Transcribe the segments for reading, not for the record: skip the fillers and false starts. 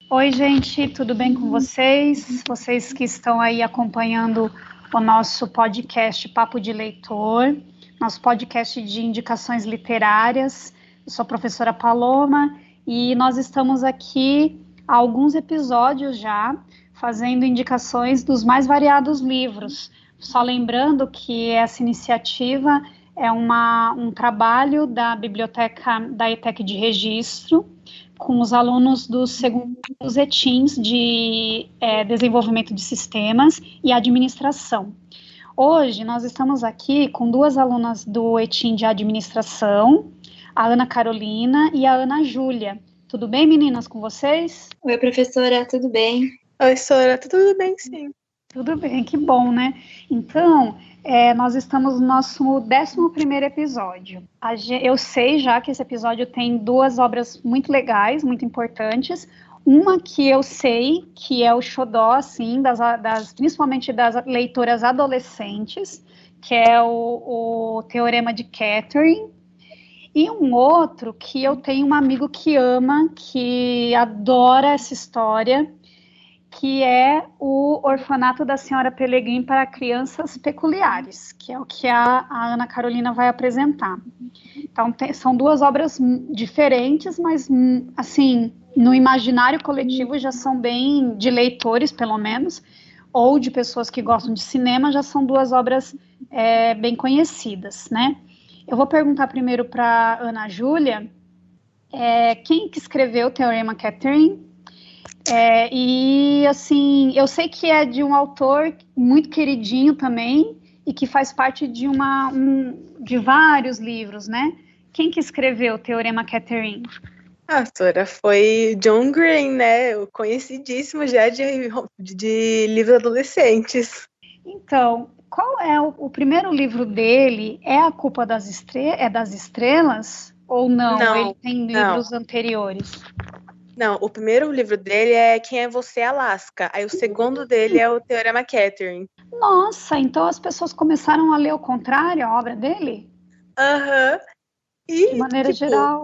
Oi, gente, tudo bem com vocês? Vocês que estão aí acompanhando o nosso podcast Papo de Leitor, nosso podcast de indicações literárias. Eu sou a professora Paloma e nós estamos aqui há alguns episódios já fazendo indicações dos mais variados livros. Só lembrando que essa iniciativa é um trabalho da biblioteca da ETEC de Registro com os alunos dos segundos ETINs de desenvolvimento de sistemas e administração. Hoje nós estamos aqui com duas alunas do ETIN de administração, a Ana Carolina e a Ana Júlia. Tudo bem, meninas, com vocês? Oi, professora, tudo bem? Oi, Sora, tudo bem, sim. Tudo bem, que bom, né? Então, nós estamos no nosso 11º episódio. Eu sei já que esse episódio tem duas obras muito legais, muito importantes. Uma que eu sei que é o xodó, assim, principalmente das leitoras adolescentes, que é o Teorema de Catherine. E um outro que eu tenho um amigo que ama, que adora essa história, que é o Orfanato da Senhora Pelegrim para Crianças Peculiares, que é o que a Ana Carolina vai apresentar. Então, são duas obras diferentes, mas, assim, no imaginário coletivo já são bem de leitores, pelo menos, ou de pessoas que gostam de cinema, já são duas obras bem conhecidas, né? Eu vou perguntar primeiro para Ana Júlia, quem que escreveu o Teorema Catherine? E assim, eu sei que é de um autor muito queridinho também e que faz parte de vários livros, né? Quem que escreveu o Teorema Catherine? Sora, foi John Green, né? O conhecidíssimo já de livros adolescentes. Então, qual é o primeiro livro dele? É A Culpa das Estrelas? Ou não? Não, Ou ele tem livros anteriores? Não, o primeiro livro dele é Quem é Você, Alaska. Aí o segundo dele é o Teorema Catherine. Nossa, então as pessoas começaram a ler o contrário, a obra dele? Aham. De maneira geral.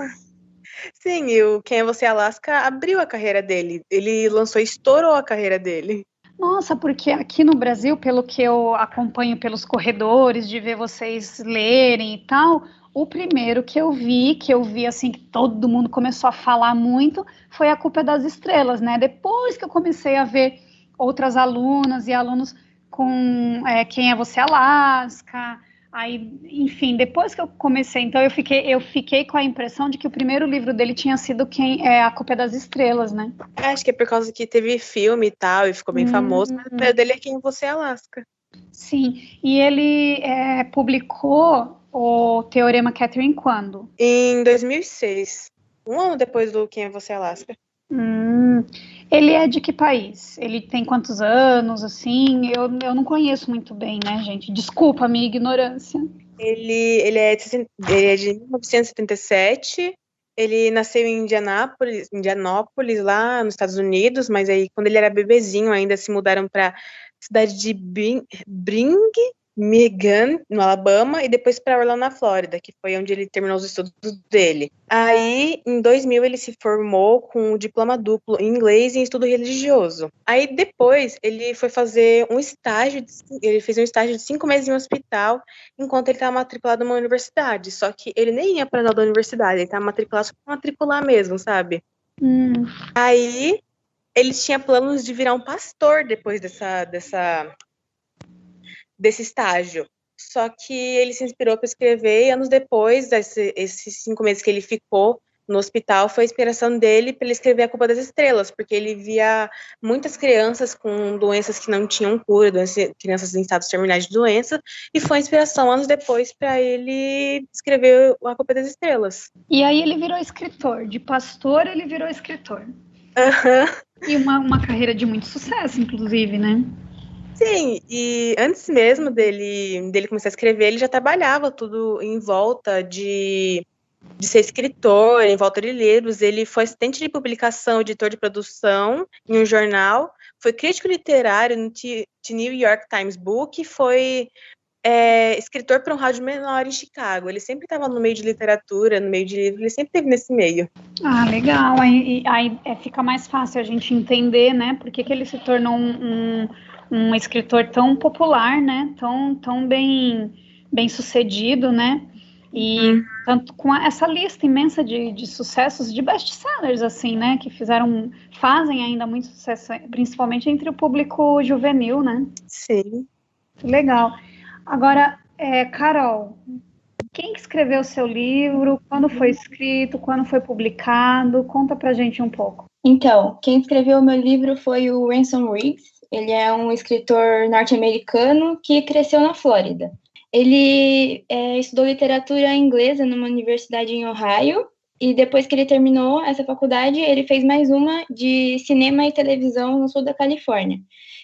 Sim, e o Quem é Você, Alaska abriu a carreira dele. Ele lançou e estourou a carreira dele. Nossa, porque aqui no Brasil, pelo que eu acompanho pelos corredores, de ver vocês lerem e tal, o primeiro que eu vi assim, que todo mundo começou a falar muito, foi A Culpa é das Estrelas, né? Depois que eu comecei a ver outras alunas e alunos com Quem é Você, Alaska. Aí, enfim, depois que eu comecei, então eu fiquei com a impressão de que o primeiro livro dele tinha sido A Culpa é das Estrelas, né? Acho que é por causa que teve filme e tal, e ficou bem famoso, mas o primeiro dele é Quem é Você, Alaska. Sim, e ele publicou o Teorema Catherine quando? Em 2006, um ano depois do Quem é Você, Alaska. Ele é de que país? Ele tem quantos anos, assim? Eu não conheço muito bem, né, gente? Desculpa a minha ignorância. Ele é de 1977. Ele nasceu em Indianópolis, lá nos Estados Unidos, mas aí quando ele era bebezinho ainda se mudaram para a cidade de Brigham, no Alabama, e depois para Orlando, na Flórida, que foi onde ele terminou os estudos dele. Aí, em 2000, ele se formou com um diploma duplo em inglês e em estudo religioso. Aí, depois, ele foi fazer ele fez um estágio de 5 meses em um hospital, enquanto ele estava matriculado numa universidade. Só que ele nem ia para a da universidade, ele estava matriculado só para matricular mesmo, sabe? Aí, ele tinha planos de virar um pastor depois desse estágio. Só que ele se inspirou para escrever e anos depois, esses 5 meses que ele ficou no hospital, foi a inspiração dele para ele escrever A Culpa das Estrelas, porque ele via muitas crianças com doenças que não tinham cura, crianças em estados terminais de doença, e foi a inspiração anos depois para ele escrever A Culpa das Estrelas. E aí ele virou escritor, de pastor ele virou escritor. Uhum. E uma carreira de muito sucesso, inclusive, né? Sim, e antes mesmo dele começar a escrever, ele já trabalhava tudo em volta de ser escritor, em volta de livros. Ele foi assistente de publicação, editor de produção em um jornal, foi crítico literário no The New York Times Book, foi escritor para um rádio menor em Chicago. Ele sempre estava no meio de literatura, no meio de livro, ele sempre esteve nesse meio. Ah, legal. Aí fica mais fácil a gente entender, né? Por que ele se tornou um escritor tão popular, né? Tão bem sucedido, né? E tanto com essa lista imensa de sucessos, de best-sellers, assim, né? Que fazem ainda muito sucesso, principalmente entre o público juvenil, né? Sim. Legal. Agora, Carol, quem que escreveu o seu livro? Quando foi escrito? Quando foi publicado? Conta pra gente um pouco. Então, quem escreveu o meu livro foi o Ransom Riggs. Ele é um escritor norte-americano que cresceu na Flórida. Ele estudou literatura inglesa numa universidade em Ohio, e depois que ele terminou essa faculdade, ele fez mais uma de cinema e televisão no sul da Califórnia.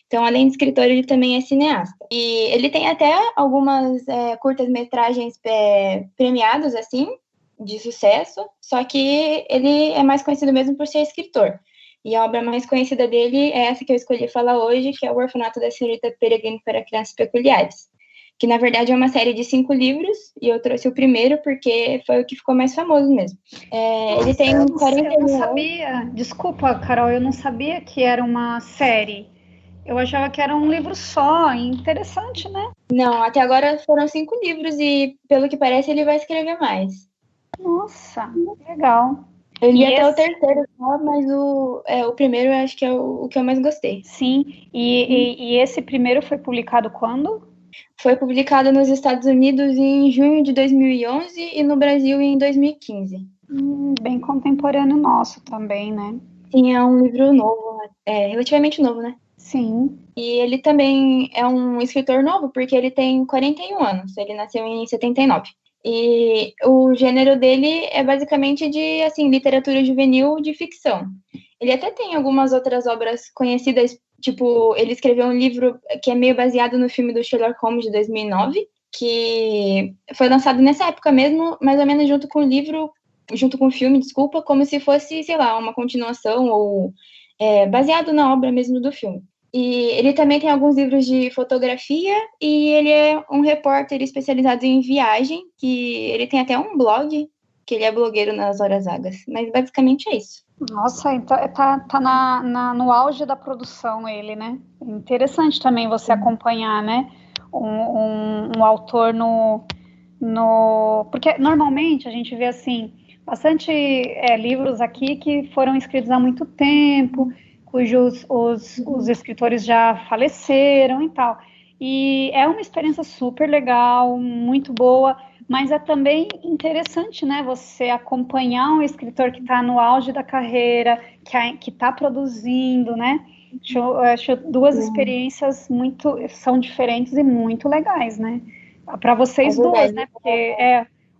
Então, além de escritor, ele também é cineasta. E ele tem até algumas curtas-metragens premiadas, assim, de sucesso, só que ele é mais conhecido mesmo por ser escritor. E a obra mais conhecida dele é essa que eu escolhi falar hoje, que é O Orfanato da Senhorita Peregrine para Crianças Peculiares, que na verdade é uma série de 5 livros, e eu trouxe o primeiro porque foi o que ficou mais famoso mesmo. Ele tem 40 Eu não sabia, desculpa, Carol, eu não sabia que era uma série. Eu achava que era um livro só, interessante, né? Não, até agora foram 5 livros e, pelo que parece, ele vai escrever mais. Nossa, legal. Eu li até o terceiro só, mas o primeiro eu acho que é o que eu mais gostei. Sim, e esse primeiro foi publicado quando? Foi publicado nos Estados Unidos em junho de 2011 e no Brasil em 2015. Bem contemporâneo nosso também, né? Sim, é um livro novo, relativamente novo, né? Sim. E ele também é um escritor novo, porque ele tem 41 anos, ele nasceu em 79. E o gênero dele é basicamente de, assim, literatura juvenil de ficção. Ele até tem algumas outras obras conhecidas, tipo, ele escreveu um livro que é meio baseado no filme do Sherlock Holmes de 2009, que foi lançado nessa época mesmo, mais ou menos junto com o filme, desculpa, como se fosse, sei lá, uma continuação ou baseado na obra mesmo do filme. E ele também tem alguns livros de fotografia e ele é um repórter especializado em viagem, que ele tem até um blog, que ele é blogueiro nas horas vagas. Mas basicamente é isso. Nossa, então tá no auge da produção ele, né? Interessante também você acompanhar, né? Um autor porque normalmente a gente vê assim bastante livros aqui que foram escritos há muito tempo, cujos os escritores já faleceram e tal. E é uma experiência super legal, muito boa, mas é também interessante, né? Você acompanhar um escritor que está no auge da carreira, que está produzindo, né? Acho duas experiências são diferentes e muito legais, né? Para vocês duas, né? Porque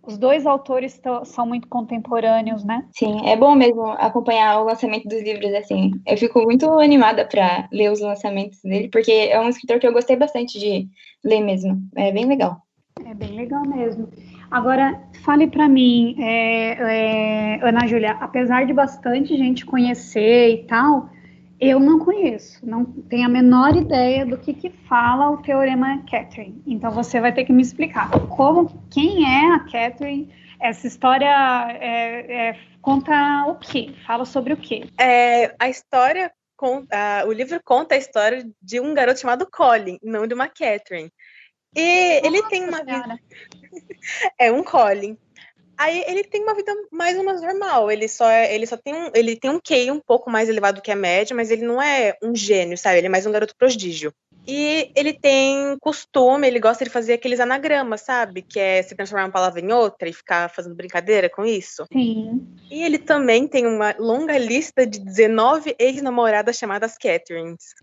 os dois autores são muito contemporâneos, né? Sim, é bom mesmo acompanhar o lançamento dos livros, assim. Eu fico muito animada para ler os lançamentos dele, porque é um escritor que eu gostei bastante de ler mesmo. É bem legal. É bem legal mesmo. Agora, fale para mim, Ana Júlia, apesar de bastante gente conhecer e tal, eu não conheço, não tenho a menor ideia do que fala o Teorema Catherine. Então você vai ter que me explicar quem é a Catherine, essa história conta o quê? Fala sobre o quê? O livro conta a história de um garoto chamado Colin, não de uma Catherine. E ele tem uma vida. É um Colin. Aí ele tem uma vida mais ou menos normal. Ele tem um QI um pouco mais elevado que a média, mas ele não é um gênio, sabe? Ele é mais um garoto prodígio. E ele tem costume, ele gosta de fazer aqueles anagramas, sabe? Que é se transformar uma palavra em outra e ficar fazendo brincadeira com isso. Sim. E ele também tem uma longa lista de 19 ex-namoradas chamadas Catherines.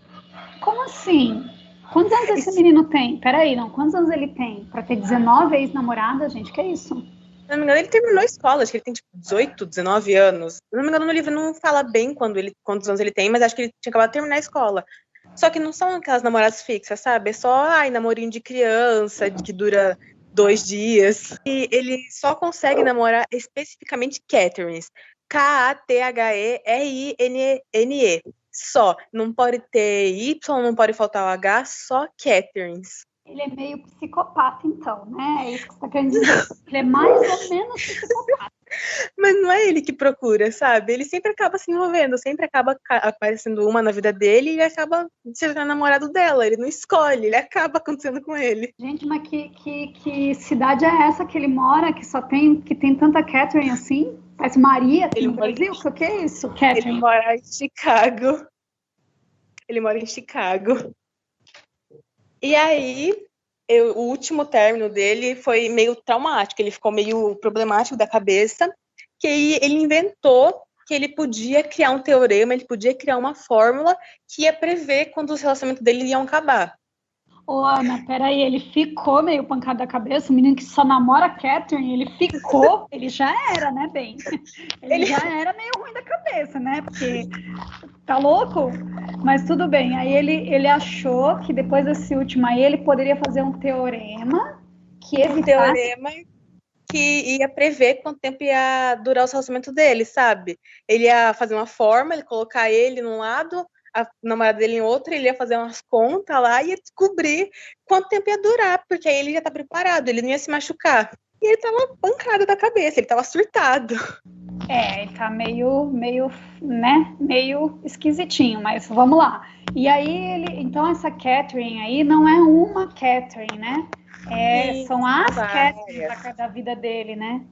Como assim? Quantos anos esse menino tem? Peraí, não. Quantos anos ele tem? Pra ter 19 ex-namoradas, gente? Que é isso? Se não me engano, ele terminou a escola, acho que ele tem tipo 18, 19 anos. Se não me engano, no livro não fala bem quantos anos ele tem, mas acho que ele tinha acabado de terminar a escola. Só que não são aquelas namoradas fixas, sabe? É só, namorinho de criança, que dura 2 dias. E ele só consegue namorar especificamente Catherines. Katherine. Só. Não pode ter Y, não pode faltar o H, só Catherines. Ele é meio psicopata, então, né? É isso que você está querendo dizer. Ele é mais ou menos psicopata. Mas não é ele que procura, sabe? Ele sempre acaba se envolvendo, sempre acaba aparecendo uma na vida dele e ele acaba se tornando namorado dela. Ele não escolhe, ele acaba acontecendo com ele. Gente, mas que cidade é essa que ele mora, que tem tanta Catherine assim? Parece Maria aqui no Brasil? O que é isso, Catherine? Ele mora em Chicago. Ele mora em Chicago. E aí, o último término dele foi meio traumático. Ele ficou meio problemático da cabeça. Que aí ele inventou que ele podia criar um teorema, ele podia criar uma fórmula que ia prever quando os relacionamentos dele iam acabar. Ô, Ana, peraí, ele ficou meio pancada da cabeça, o menino que só namora a Catherine, ele já era, né, bem? Ele já era meio ruim da cabeça, né, porque tá louco? Mas tudo bem, aí ele achou que depois desse último aí, ele poderia fazer um teorema que evitasse... Um teorema que ia prever quanto tempo ia durar o relacionamento dele, sabe? Ele ia fazer uma forma, ele colocar ele num lado, a namorada dele em outro, ele ia fazer umas contas lá e ia descobrir quanto tempo ia durar, porque aí ele já tá preparado, ele não ia se machucar. E ele tava pancado da cabeça, ele tava surtado. Ele tá meio esquisitinho, mas vamos lá. E aí, então essa Catherine aí não é uma Catherine, né? São as Catherines da vida dele, né?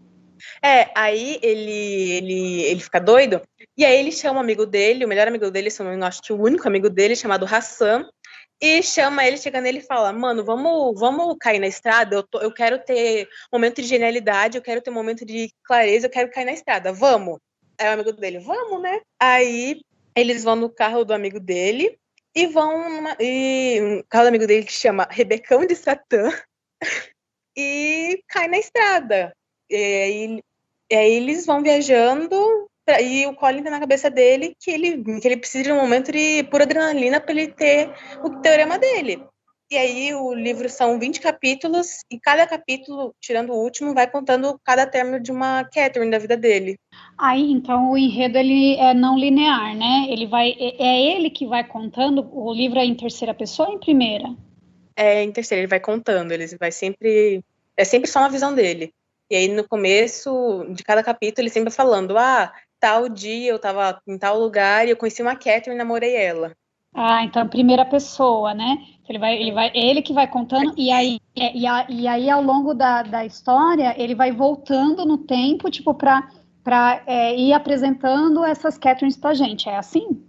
Aí ele fica doido, e aí ele chama um amigo dele, o melhor amigo dele, acho que o único amigo dele, chamado Hassan, e chama ele, chega nele e fala, mano, vamos cair na estrada, eu quero ter um momento de genialidade, eu quero ter um momento de clareza, eu quero cair na estrada, vamos. Aí o amigo dele, vamos, né? Aí eles vão no carro do amigo dele, e o carro do amigo dele que chama Rebecão de Satã, e cai na estrada. E aí eles vão viajando e o Colin tem na cabeça dele que ele precisa de um momento de pura adrenalina para ele ter o teorema dele. E aí o livro são 20 capítulos e cada capítulo, tirando o último, vai contando cada término de uma Catherine da vida dele. Aí, então, o enredo ele é não linear, né? É ele que vai contando, o livro é em terceira pessoa ou em primeira? É em terceira, ele vai contando, é sempre só uma visão dele. E aí, no começo de cada capítulo, ele sempre falando, tal dia eu tava em tal lugar e eu conheci uma Catherine e namorei ela. Então, primeira pessoa, né? Ele que vai contando, e aí ao longo da história, ele vai voltando no tempo, tipo, pra ir apresentando essas Catherines pra gente, é assim?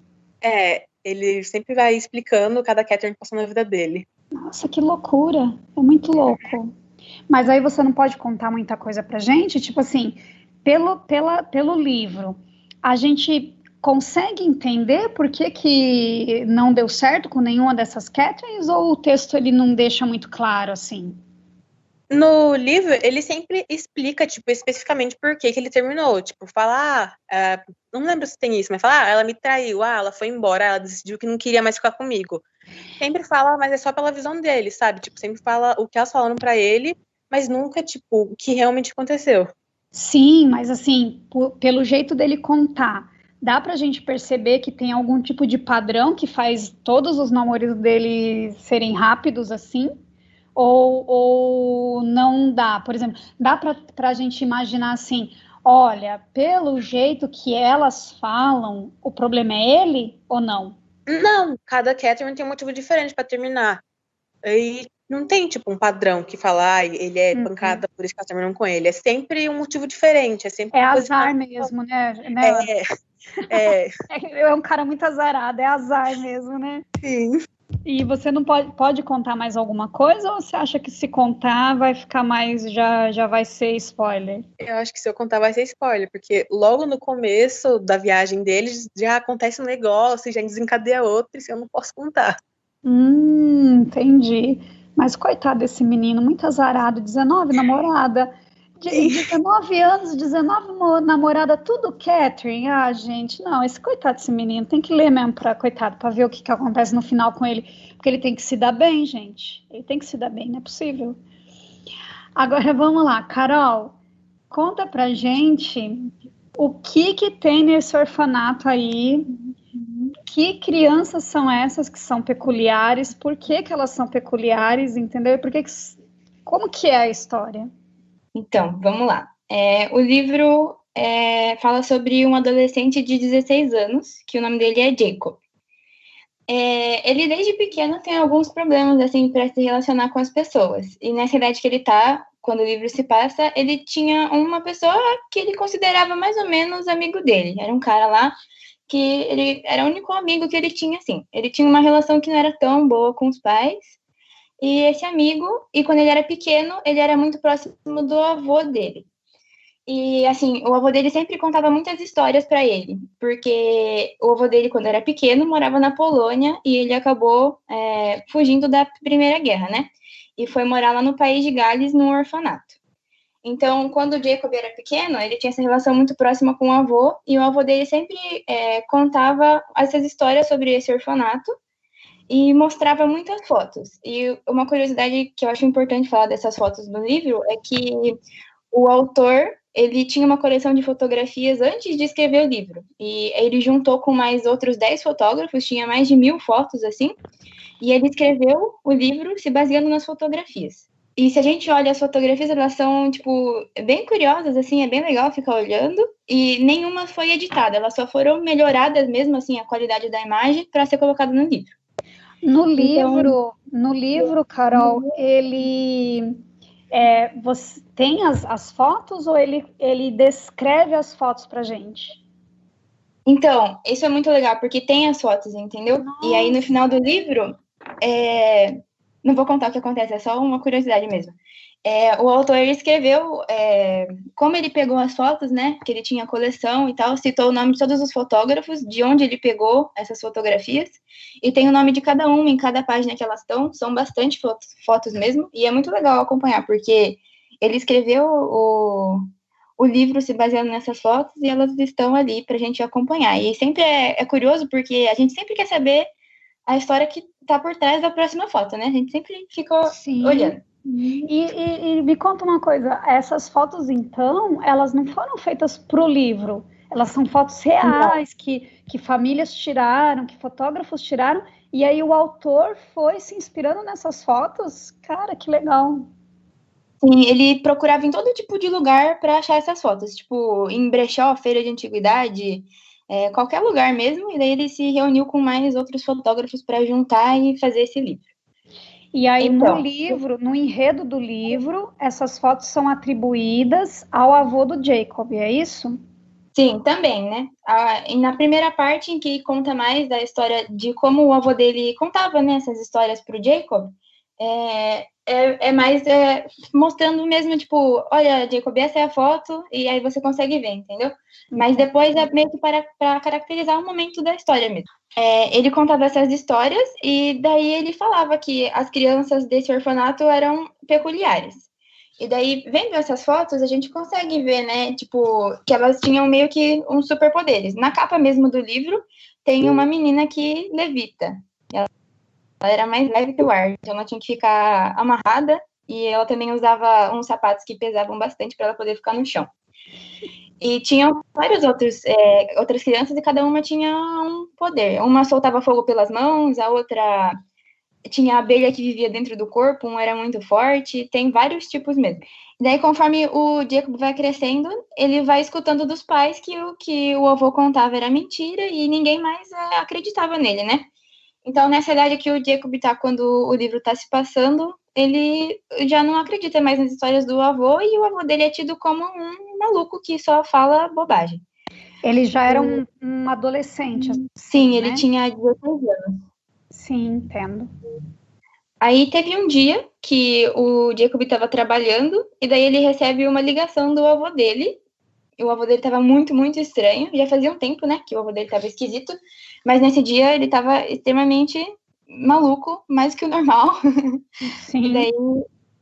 Ele sempre vai explicando cada Catherine passando na vida dele. Nossa, que loucura, é muito louco. Mas aí você não pode contar muita coisa pra gente? Tipo assim, pelo livro, a gente consegue entender por que não deu certo com nenhuma dessas Catherines, ou o texto ele não deixa muito claro assim? No livro, ele sempre explica, tipo, especificamente por que ele terminou. Tipo, fala, não lembro se tem isso, mas fala, ela me traiu, ela foi embora, ela decidiu que não queria mais ficar comigo. Sempre fala, mas é só pela visão dele, sabe? Tipo, sempre fala o que elas falaram pra ele, mas nunca, tipo, o que realmente aconteceu. Sim, mas assim, pelo jeito dele contar, dá pra gente perceber que tem algum tipo de padrão que faz todos os namoros dele serem rápidos assim? Ou não dá? Por exemplo, dá pra gente imaginar assim, olha, pelo jeito que elas falam, o problema é ele ou não? Não, cada Catherine tem um motivo diferente pra terminar. E não tem, tipo, um padrão que fala, ele é pancada, por isso que ela terminou com ele. É sempre um motivo diferente. É azar mesmo, né? É um cara muito azarado, é azar mesmo, né? Sim. E você não pode contar mais alguma coisa, ou você acha que se contar vai ficar mais, já vai ser spoiler? Eu acho que se eu contar vai ser spoiler, porque logo no começo da viagem deles já acontece um negócio, já desencadeia outro, e eu não posso contar. Entendi. Mas coitado desse menino, muito azarado, 19 namorada, 19 anos, 19 namorada, tudo Catherine. Gente, não, esse coitado desse menino, tem que ler mesmo pra ver o que acontece no final com ele, porque ele tem que se dar bem, gente. Ele tem que se dar bem, não é possível. Agora, vamos lá, Carol, conta pra gente o que tem nesse orfanato aí que crianças são essas que são peculiares, por que que elas são peculiares, entendeu? Como que é a história? Então, vamos lá. O livro fala sobre um adolescente de 16 anos, que o nome dele é Jacob. Ele, desde pequeno, tem alguns problemas, assim, para se relacionar com as pessoas. E nessa idade que ele tá, quando o livro se passa, ele tinha uma pessoa que ele considerava mais ou menos amigo dele. Era um cara lá que ele era o único amigo que ele tinha, assim. Ele tinha uma relação que não era tão boa com os pais. E esse amigo, quando ele era pequeno, ele era muito próximo do avô dele. E, assim, o avô dele sempre contava muitas histórias para ele, porque o avô dele, quando era pequeno, morava na Polônia e ele acabou fugindo da Primeira Guerra, né? E foi morar lá no país de Gales, num orfanato. Então, quando o Jacob era pequeno, ele tinha essa relação muito próxima com o avô, e o avô dele sempre contava essas histórias sobre esse orfanato e mostrava muitas fotos. E uma curiosidade que eu acho importante falar dessas fotos no livro é que o autor, ele tinha uma coleção de fotografias antes de escrever o livro. E ele juntou com mais outros 10 fotógrafos, tinha mais de 1000 fotos, assim, e ele escreveu o livro se baseando nas fotografias. E se a gente olha as fotografias, elas são, tipo, bem curiosas, assim, é bem legal ficar olhando. E nenhuma foi editada, elas só foram melhoradas mesmo, assim, a qualidade da imagem para ser colocada no livro. No livro, Carol, você tem as fotos ou ele descreve as fotos pra gente? Então, isso é muito legal, porque tem as fotos, entendeu? Nossa. E aí, no final do livro, não vou contar o que acontece, é só uma curiosidade mesmo. O autor escreveu como ele pegou as fotos, né? Que ele tinha coleção e tal, citou o nome de todos os fotógrafos, de onde ele pegou essas fotografias, e tem o nome de cada um em cada página que elas estão, são bastante fotos mesmo, e é muito legal acompanhar, porque ele escreveu o livro se baseando nessas fotos e elas estão ali para a gente acompanhar. E sempre é curioso, porque a gente sempre quer saber a história que está por trás da próxima foto, né? A gente sempre fica olhando. E me conta uma coisa, essas fotos, então, elas não foram feitas para o livro, elas são fotos reais que famílias tiraram, que fotógrafos tiraram, e aí o autor foi se inspirando nessas fotos? Cara, que legal! Sim, ele procurava em todo tipo de lugar para achar essas fotos, tipo em brechó, feira de antiguidade, qualquer lugar mesmo, e daí ele se reuniu com mais outros fotógrafos para juntar e fazer esse livro. E aí, então, no enredo do livro, essas fotos são atribuídas ao avô do Jacob, é isso? Sim, também, né? Na primeira parte, em que conta mais da história de como o avô dele contava, né, essas histórias para o Jacob, mais mostrando mesmo, tipo, olha, Jacob, essa é a foto, e aí você consegue ver, entendeu? Mas depois é meio que para caracterizar o momento da história mesmo. Ele contava essas histórias e daí ele falava que as crianças desse orfanato eram peculiares. E daí, vendo essas fotos, a gente consegue ver, né, tipo, que elas tinham meio que uns superpoderes. Na capa mesmo do livro, tem uma menina que levita. Ela era mais leve que o ar, então ela tinha que ficar amarrada e ela também usava uns sapatos que pesavam bastante para ela poder ficar no chão. E tinham vários outras crianças e cada uma tinha um poder. Uma soltava fogo pelas mãos, a outra tinha a abelha que vivia dentro do corpo, um era muito forte, tem vários tipos mesmo. E daí, conforme o Jacob vai crescendo, ele vai escutando dos pais que o que o avô contava era mentira e ninguém mais acreditava nele, né? Então, nessa idade que o Jacob tá, quando o livro tá se passando, ele já não acredita mais nas histórias do avô e o avô dele é tido como um maluco que só fala bobagem. Ele já era um adolescente. Sim, né? Ele tinha 16 anos. Sim, entendo. Aí teve um dia que o Jacob estava trabalhando e daí ele recebe uma ligação do avô dele. E o avô dele estava muito, muito estranho. Já fazia um tempo, né, que o avô dele estava esquisito. Mas nesse dia ele estava extremamente maluco, mais que o normal. Sim. E daí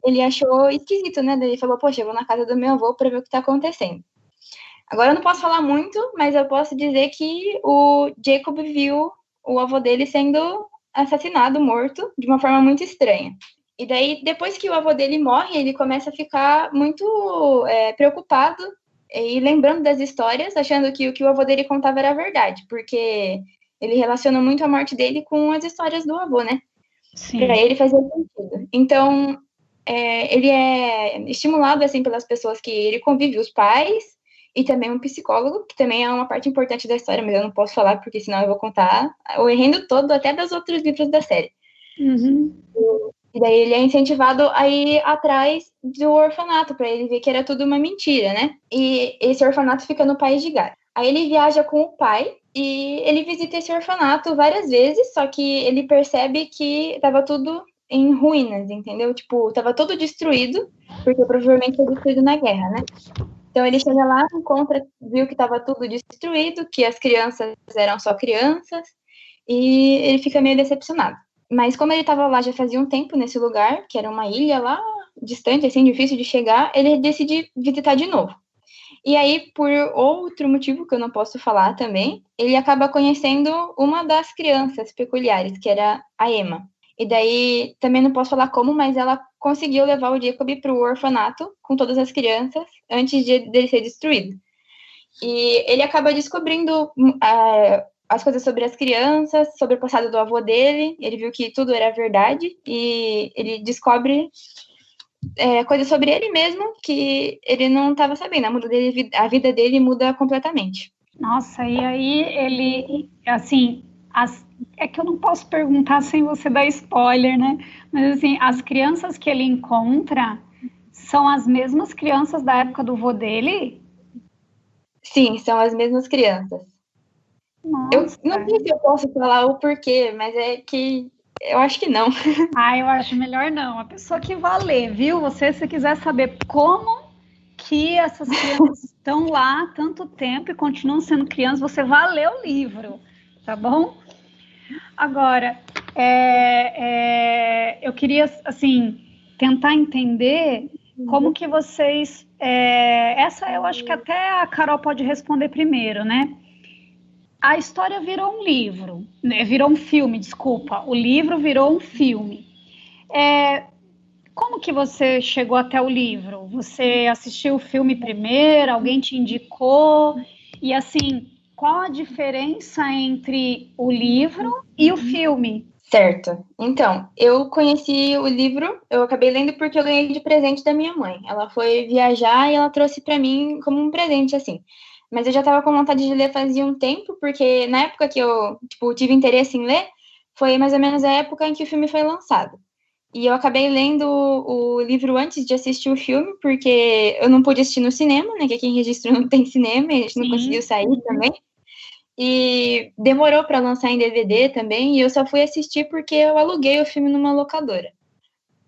ele achou esquisito, né? Daí ele falou, poxa, eu vou na casa do meu avô para ver o que está acontecendo. Agora eu não posso falar muito, mas eu posso dizer que o Jacob viu o avô dele sendo assassinado, morto, de uma forma muito estranha. E daí, depois que o avô dele morre, ele começa a ficar muito preocupado e lembrando das histórias, achando que o que o avô dele contava era verdade, porque Ele relaciona muito a morte dele com as histórias do avô, né? Sim. Para ele fazia sentido. Então, ele é estimulado, assim, pelas pessoas que ele convive, os pais, e também um psicólogo, que também é uma parte importante da história, mas eu não posso falar, porque senão eu vou contar o enredo todo, até dos outros livros da série. Uhum. E daí ele é incentivado a ir atrás do orfanato, para ele ver que era tudo uma mentira, né? E esse orfanato fica no país de Gales. Aí ele viaja com o pai e ele visita esse orfanato várias vezes, só que ele percebe que tava tudo em ruínas, entendeu? Tipo, tava todo destruído, porque provavelmente foi destruído na guerra, né? Então ele chega lá, viu que tava tudo destruído, que as crianças eram só crianças, e ele fica meio decepcionado. Mas como ele estava lá já fazia um tempo nesse lugar, que era uma ilha lá distante, assim, difícil de chegar, ele decide visitar de novo. E aí, por outro motivo que eu não posso falar também, ele acaba conhecendo uma das crianças peculiares, que era a Emma. E daí, também não posso falar como, mas ela conseguiu levar o Jacob para o orfanato com todas as crianças antes dele ser destruído. E ele acaba descobrindo as coisas sobre as crianças, sobre o passado do avô dele. Ele viu que tudo era verdade e ele descobre coisas sobre ele mesmo que ele não estava sabendo. A vida dele muda completamente. Nossa, e aí ele, assim, é que eu não posso perguntar sem você dar spoiler, né? Mas assim, as crianças que ele encontra são as mesmas crianças da época do vô dele? Sim, são as mesmas crianças. Nossa. Eu não sei se eu posso falar o porquê, mas é que eu acho que não. Eu acho melhor não. A pessoa que vai ler, viu? Você, se quiser saber como que essas crianças estão lá há tanto tempo e continuam sendo crianças, você vai ler o livro, tá bom? Agora, eu queria, assim, tentar entender como que vocês... essa eu acho que até a Carol pode responder primeiro, né? A história virou um livro, né? Virou um filme, desculpa. O livro virou um filme. Como que você chegou até o livro? Você assistiu o filme primeiro? Alguém te indicou? E assim, qual a diferença entre o livro e o filme? Certo. Então, eu conheci o livro, eu acabei lendo porque eu ganhei de presente da minha mãe. Ela foi viajar e ela trouxe para mim como um presente, assim. Mas eu já estava com vontade de ler fazia um tempo, porque na época que eu, tive interesse em ler, foi mais ou menos a época em que o filme foi lançado. E eu acabei lendo o livro antes de assistir o filme, porque eu não pude assistir no cinema, né? Que aqui em Registro não tem cinema, e a gente não conseguiu sair também. E demorou para lançar em DVD também, e eu só fui assistir porque eu aluguei o filme numa locadora.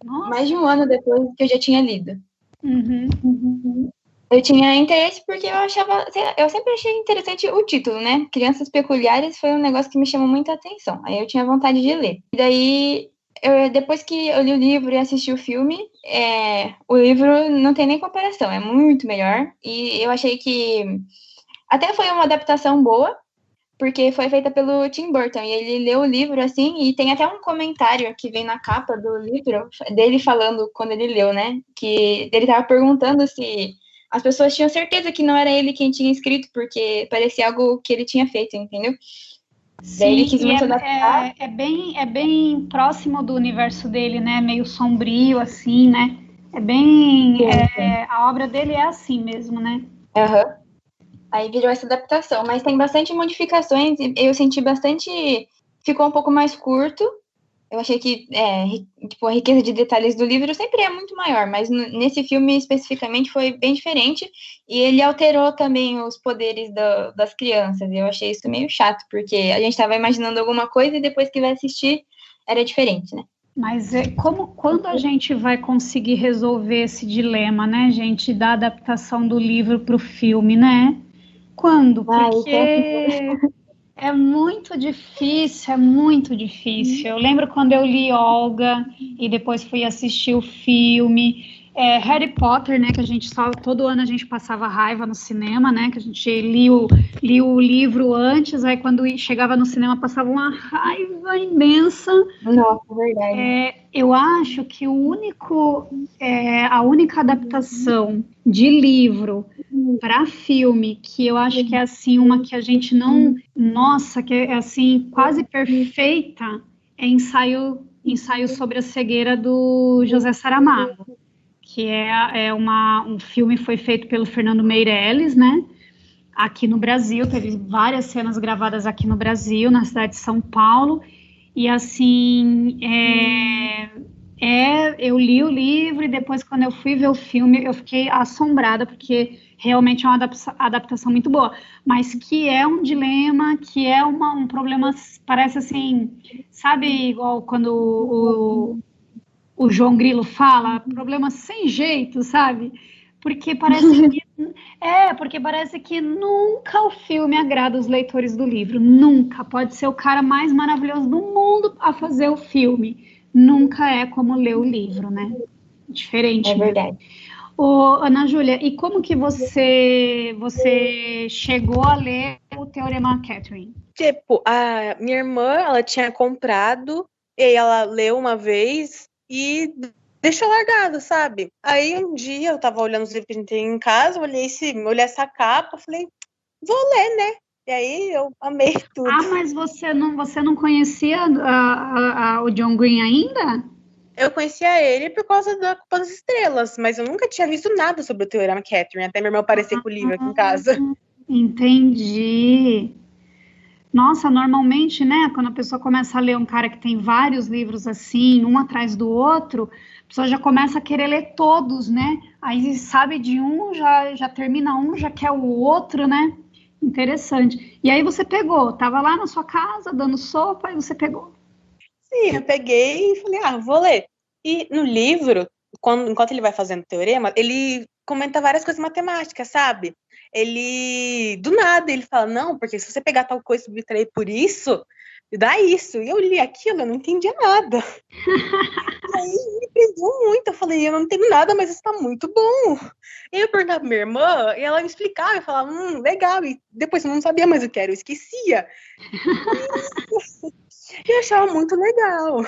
Nossa. Mais de um ano depois que eu já tinha lido. Uhum. Eu tinha interesse porque eu sempre achei interessante o título, né? Crianças Peculiares foi um negócio que me chamou muita atenção. Aí eu tinha vontade de ler. E daí, depois que eu li o livro e assisti o filme, o livro não tem nem comparação, é muito melhor. E eu achei que até foi uma adaptação boa, porque foi feita pelo Tim Burton, e ele leu o livro, assim, e tem até um comentário que vem na capa do livro, dele falando quando ele leu, né, que ele tava perguntando se as pessoas tinham certeza que não era ele quem tinha escrito, porque parecia algo que ele tinha feito, entendeu? Sim, daí ele quis muito adaptar. É bem próximo do universo dele, né, meio sombrio, assim, né, a obra dele é assim mesmo, né? Aham. Aí virou essa adaptação, mas tem bastante modificações, e eu senti bastante... Ficou um pouco mais curto. Eu achei que a riqueza de detalhes do livro sempre é muito maior, mas nesse filme especificamente foi bem diferente, e ele alterou também os poderes das crianças. Eu achei isso meio chato, porque a gente estava imaginando alguma coisa e depois que vai assistir era diferente, né? Mas quando a gente vai conseguir resolver esse dilema, né, gente, da adaptação do livro para o filme, né? Quando? Porque é muito difícil, é muito difícil. Eu lembro quando eu li Olga e depois fui assistir o filme. Harry Potter, né, que a gente todo ano a gente passava raiva no cinema, né, que a gente lia o livro antes, aí quando chegava no cinema passava uma raiva imensa. Nossa, verdade. Eu acho que a única adaptação de livro para filme, que eu acho que é assim uma que a gente não, nossa, que é assim quase perfeita, é ensaio sobre a cegueira do José Saramago, que um filme foi feito pelo Fernando Meirelles, né? Aqui no Brasil, teve várias cenas gravadas aqui no Brasil, na cidade de São Paulo, e assim, eu li o livro e depois quando eu fui ver o filme, eu fiquei assombrada, porque realmente é uma adaptação muito boa, mas que é um dilema, que é um problema, parece assim, sabe, igual quando o João Grilo fala, problema sem jeito, sabe? Porque parece que nunca o filme agrada os leitores do livro, nunca. Pode ser o cara mais maravilhoso do mundo a fazer o filme, nunca é como ler o livro, né? Diferente. É verdade. Ana Júlia, e como que você chegou a ler o Teorema Catherine? Tipo, a minha irmã, ela tinha comprado, e aí ela leu uma vez e deixou largado, sabe? Aí um dia eu tava olhando os livros que a gente tem em casa, olhei essa capa, falei, vou ler, né? E aí eu amei tudo. Ah, mas você não conhecia o John Green ainda? Eu conhecia ele por causa da Culpa das Estrelas, mas eu nunca tinha visto nada sobre o Teorema Catherine, até meu irmão aparecer com o livro aqui em casa. Entendi. Nossa, normalmente, né, quando a pessoa começa a ler um cara que tem vários livros assim, um atrás do outro, a pessoa já começa a querer ler todos, né? Aí sabe de um, já termina um, já quer o outro, né? Interessante. E aí você pegou, tava lá na sua casa dando sopa e você pegou. Sim, eu peguei e falei, vou ler. E no livro, enquanto ele vai fazendo o teorema, ele comenta várias coisas matemáticas, sabe? Do nada, ele fala, não, porque se você pegar tal coisa e subtrair por isso, dá isso. E eu li aquilo, eu não entendia nada. E aí me prendeu muito, eu falei, eu não entendo nada, mas isso tá muito bom. E eu perguntava pra minha irmã, e ela me explicava, eu falava, legal. E depois eu não sabia mais o que era, eu esquecia. E eu achava muito legal.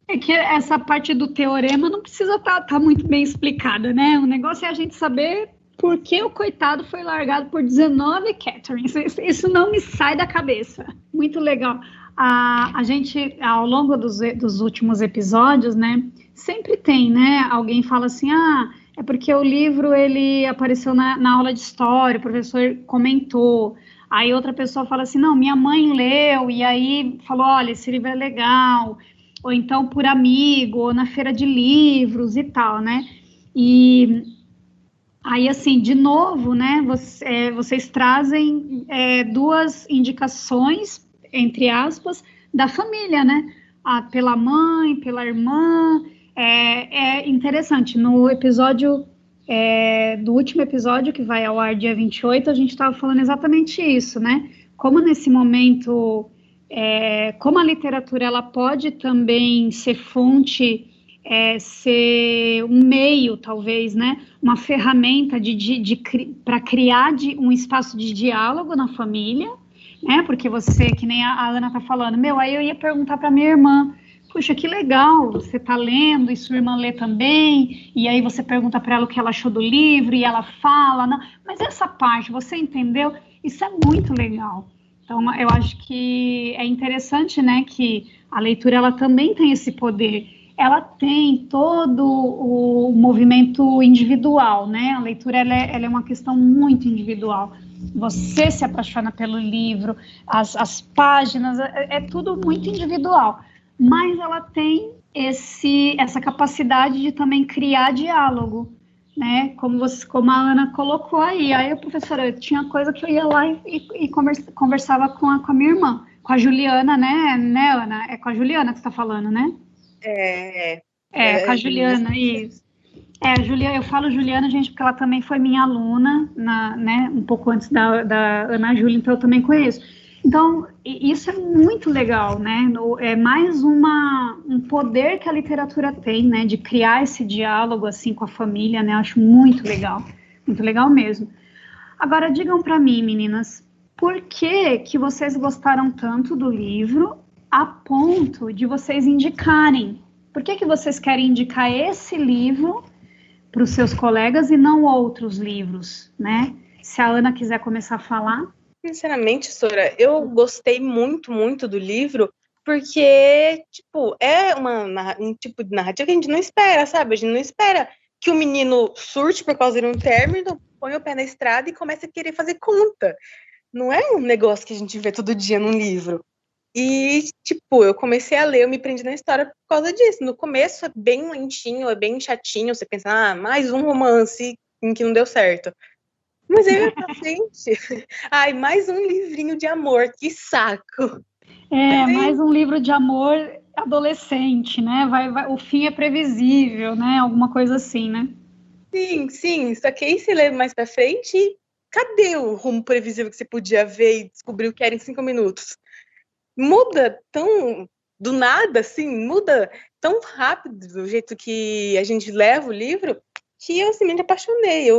É que essa parte do teorema não precisa tá muito bem explicada, né? O negócio é a gente saber por que o coitado foi largado por 19 Catherine. Isso não me sai da cabeça. Muito legal. A gente, ao longo dos últimos episódios, né, sempre tem, né, alguém fala assim, é porque o livro, ele apareceu na aula de história, o professor comentou. Aí outra pessoa fala assim, não, minha mãe leu, e aí falou, olha, esse livro é legal. Ou então por amigo, ou na feira de livros e tal, né? E aí, assim, de novo, né, vocês trazem duas indicações, entre aspas, da família, né? Pela mãe, pela irmã. É interessante. No episódio, do último episódio, que vai ao ar dia 28, a gente estava falando exatamente isso, né? Como nesse momento, como a literatura ela pode também ser fonte, ser um meio, talvez, né? Uma ferramenta para criar um espaço de diálogo na família, né? Porque você, que nem a Ana tá falando, aí eu ia perguntar para minha irmã, puxa, que legal, você tá lendo e sua irmã lê também, e aí você pergunta para ela o que ela achou do livro, e ela fala, não, mas essa parte, você entendeu? Isso é muito legal. Então, eu acho que é interessante, né, que a leitura, ela também tem esse poder. Ela tem todo o movimento individual, né? A leitura, ela é uma questão muito individual. Você se apaixona pelo livro, as páginas, é tudo muito individual. Mas ela tem essa capacidade de também criar diálogo, né? Como a Ana colocou aí. Aí, professora, tinha coisa que eu ia lá e conversava com a minha irmã, com a Juliana, né, Ana? É com a Juliana que você está falando, né? Com a Juliana, isso. Eu falo Juliana, gente, porque ela também foi minha aluna, né, um pouco antes da Ana Júlia, então eu também conheço. Então, isso é muito legal, né? É mais um poder que a literatura tem, né? De criar esse diálogo, assim, com a família, né? Eu acho muito legal mesmo. Agora, digam para mim, meninas, por que vocês gostaram tanto do livro a ponto de vocês indicarem? Por que vocês querem indicar esse livro os seus colegas e não outros livros, né? Se a Ana quiser começar a falar. Sinceramente, Sora, eu gostei muito, muito do livro, porque, tipo, é um tipo de narrativa que a gente não espera, sabe? A gente não espera que o menino surte por causa de um término, põe o pé na estrada e comece a querer fazer conta. Não é um negócio que a gente vê todo dia num livro. E, tipo, eu comecei a ler, eu me prendi na história por causa disso. No começo é bem lentinho, é bem chatinho, você pensa, mais um romance em que não deu certo. Mas aí vai pra frente. Ai, mais um livrinho de amor, que saco. Mais um livro de amor adolescente, né? O fim é previsível, né? Alguma coisa assim, né? Sim. Só que aí você lê mais pra frente, cadê o rumo previsível que você podia ver e descobrir o que era em 5 minutos? Muda tão do nada, assim, muda tão rápido do jeito que a gente leva o livro, que eu simplesmente apaixonei.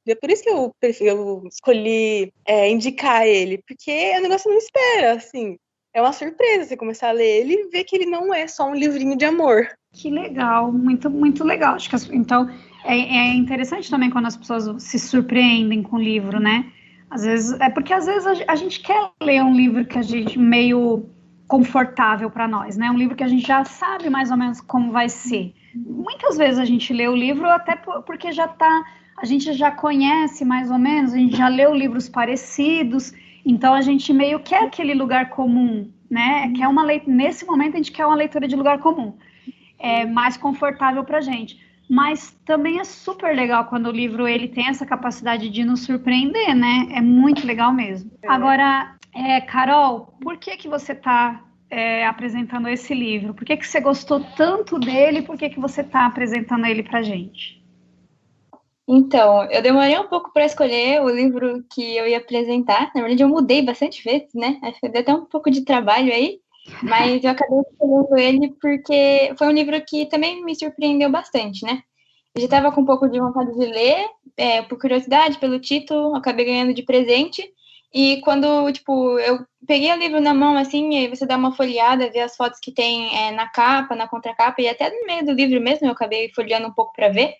É por isso que eu escolhi indicar ele, porque é um negócio que você não espera, assim. É uma surpresa você começar a ler ele e ver que ele não é só um livrinho de amor. Que legal, muito, muito legal. Acho que, então, é interessante também quando as pessoas se surpreendem com o livro, né? Às vezes a gente quer ler um livro que a gente meio confortável para nós, né? Um livro que a gente já sabe mais ou menos como vai ser. Muitas vezes a gente lê o livro até porque a gente já conhece mais ou menos, a gente já leu livros parecidos, então a gente meio quer aquele lugar comum, né? Nesse momento a gente quer uma leitura de lugar comum, mais confortável para a gente. Mas também é super legal quando o livro ele tem essa capacidade de nos surpreender, né? É muito legal mesmo. Agora, Carol, por que você está apresentando esse livro? Por que você gostou tanto dele? Por que você está apresentando ele para a gente? Então, eu demorei um pouco para escolher o livro que eu ia apresentar. Na verdade, eu mudei bastante vezes, né? Acho que deu até um pouco de trabalho aí. Mas eu acabei escolhendo ele porque foi um livro que também me surpreendeu bastante, né? Eu já estava com um pouco de vontade de ler, por curiosidade, pelo título, acabei ganhando de presente. E quando, tipo, eu peguei o livro na mão, assim, e aí você dá uma folheada, vê as fotos que tem na capa, na contracapa, e até no meio do livro mesmo, eu acabei folheando um pouco para ver.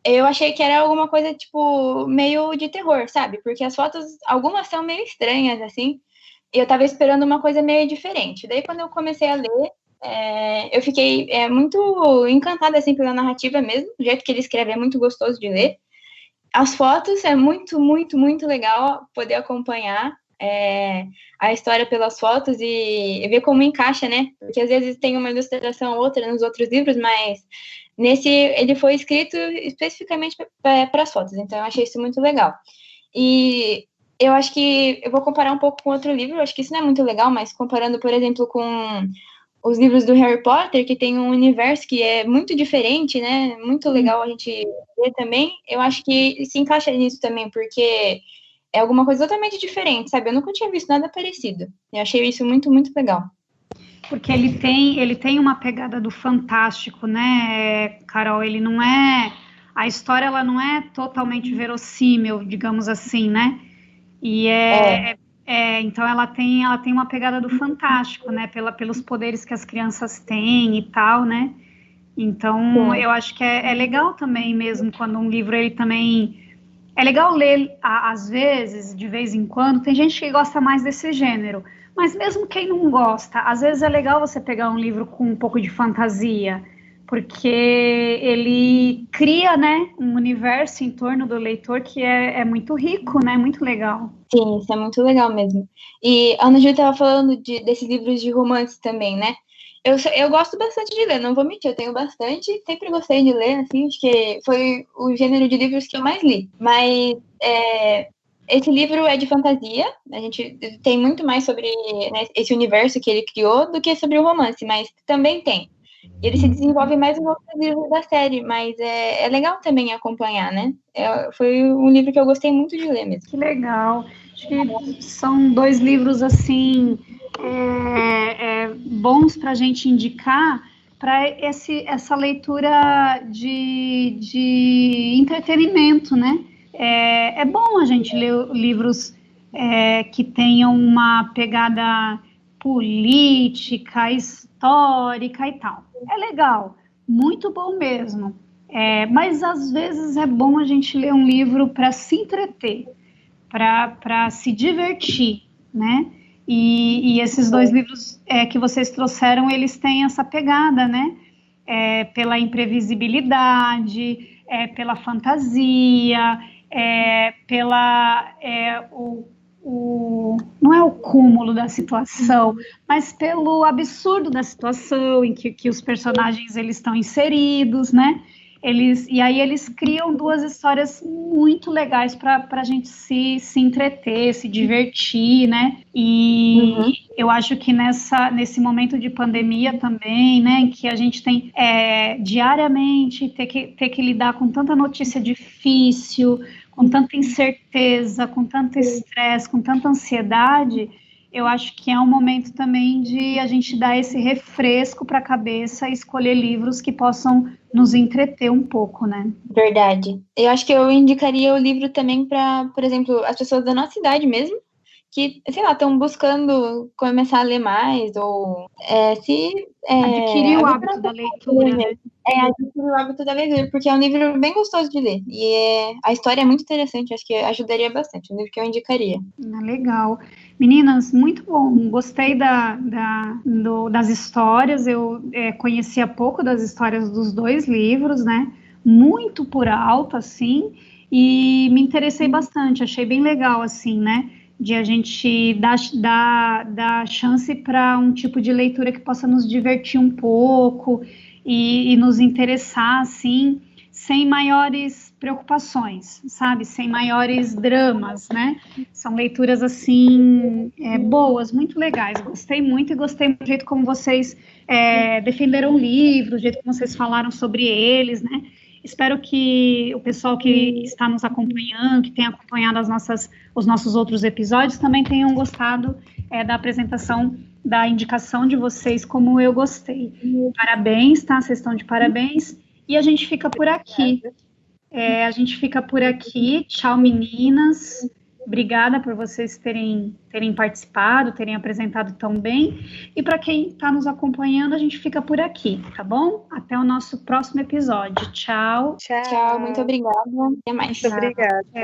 Eu achei que era alguma coisa, tipo, meio de terror, sabe? Porque as fotos, algumas são meio estranhas, assim, e eu tava esperando uma coisa meio diferente. Daí, quando eu comecei a ler, eu fiquei muito encantada, assim, pela narrativa mesmo. O jeito que ele escreve é muito gostoso de ler. As fotos é muito, muito, muito legal poder acompanhar a história pelas fotos e ver como encaixa, né? Porque às vezes tem uma ilustração ou outra nos outros livros, mas nesse ele foi escrito especificamente para as fotos. Então eu achei isso muito legal. E eu acho que eu vou comparar um pouco com outro livro. Eu acho que isso não é muito legal, mas comparando, por exemplo, com os livros do Harry Potter, que tem um universo que é muito diferente, né? Muito legal a gente ver também. Eu acho que se encaixa nisso também, porque é alguma coisa totalmente diferente, sabe? Eu nunca tinha visto nada parecido. Eu achei isso muito, muito legal. Porque ele tem uma pegada do fantástico, né, Carol? Ele não é... A história, ela não é totalmente verossímil, digamos assim, né? E então ela tem uma pegada do fantástico, né? Pelos poderes que as crianças têm e tal, né? Então, eu acho que é legal também mesmo quando um livro ele também... É legal ler, às vezes, de vez em quando, tem gente que gosta mais desse gênero, mas mesmo quem não gosta, às vezes é legal você pegar um livro com um pouco de fantasia, porque ele cria, né, um universo em torno do leitor que é muito rico, né, muito legal. Sim, isso é muito legal mesmo. E a Ana Júlia estava falando desses livros de romance também, né? Eu gosto bastante de ler, não vou mentir, eu tenho bastante, sempre gostei de ler, assim, acho que foi o gênero de livros que eu mais li. Mas esse livro é de fantasia, a gente tem muito mais sobre, né, esse universo que ele criou do que sobre o romance, mas também tem. Ele se desenvolve mais nos outros livros da série, mas é legal também acompanhar, né? Foi um livro que eu gostei muito de ler mesmo. Que legal. Acho que são 2 livros, assim, bons para a gente indicar para essa leitura de entretenimento, né? É bom a gente ler livros que tenham uma pegada política, histórica e tal. É legal, muito bom mesmo. Mas às vezes é bom a gente ler um livro para se entreter, para se divertir, né? E esses dois livros que vocês trouxeram, eles têm essa pegada, né? Pela imprevisibilidade, pela fantasia, não é o cúmulo da situação, mas pelo absurdo da situação em que os personagens eles estão inseridos, né? E aí eles criam duas histórias muito legais para a gente se entreter, se divertir, né? E eu acho que nesse momento de pandemia também, né, em que a gente tem diariamente ter que lidar com tanta notícia difícil, com tanta incerteza, com tanto estresse, com tanta ansiedade, eu acho que é um momento também de a gente dar esse refresco para a cabeça e escolher livros que possam nos entreter um pouco, né? Verdade. Eu acho que eu indicaria o livro também para, por exemplo, as pessoas da nossa idade mesmo, que, sei lá, estão buscando começar a ler mais, ou adquirir o hábito da leitura, né? Adquirir o hábito da leitura, porque é um livro bem gostoso de ler, e a história é muito interessante, acho que ajudaria bastante, um livro que eu indicaria. Legal. Meninas, muito bom, gostei das histórias, eu conhecia pouco das histórias dos dois livros, né? Muito por alto, assim, e me interessei bastante, achei bem legal, assim, né? De a gente dar chance para um tipo de leitura que possa nos divertir um pouco e nos interessar, assim, sem maiores preocupações, sabe? Sem maiores dramas, né? São leituras, assim, boas, muito legais. Gostei muito e gostei do jeito como vocês defenderam o livro, do jeito como vocês falaram sobre eles, né? Espero que o pessoal que está nos acompanhando, que tem acompanhado os nossos outros episódios, também tenham gostado da apresentação, da indicação de vocês, como eu gostei. Parabéns, tá? Vocês estão de parabéns. E a gente fica por aqui. Tchau, meninas. Obrigada por vocês terem participado, terem apresentado tão bem. E para quem está nos acompanhando, a gente fica por aqui, tá bom? Até o nosso próximo episódio. Tchau. Tchau, muito obrigada. Até mais. Muito obrigada.